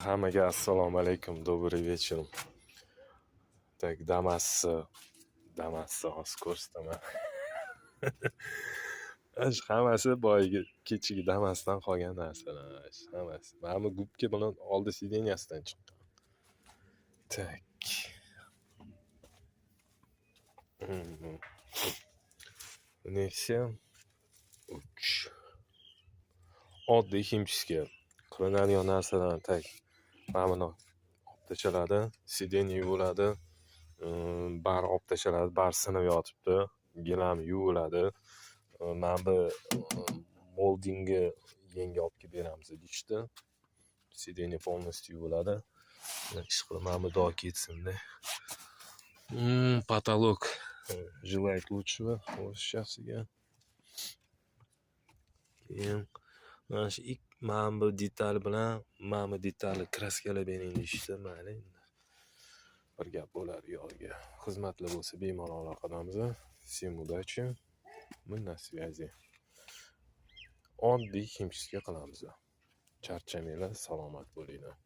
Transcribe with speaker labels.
Speaker 1: Hammaga assalomu alaykum, добрый вечер. Так, Damas'ni hozir ko'rsataman. Hammasi boyagi kechagi Damas'dan qolgan narsalar. Hammasi. Mana bu gubka bilan oldi sideniyasidan chiqqan. Tak. Nexia 3. Oddiy himchiga qilinadigan narsalarni tak. Mana buni olib tashladi, sideniya yuviladi. Bar olib tashladi, bar sinib yotibdi. Gilam yuviladi. Mana bu moldingni yangi olib kelib beramiz deyishdi. Sideniya полностью yuviladi. Ish qilib mana bu dog' ketsin-da. Потолок желает лучшего o'z shaxsiga. Keyin mana bu detal bilan mana bu detalni kraskalab bering deyishdi. Mayli endi. Bir gap bo'lar yo'lga. Xizmatlar bo'lsa bemalol aloqadamiz. Всем удачи. Мы на связи. Oddiy himchiga qilamiz. Charchamanglar, salomat bo'linglar.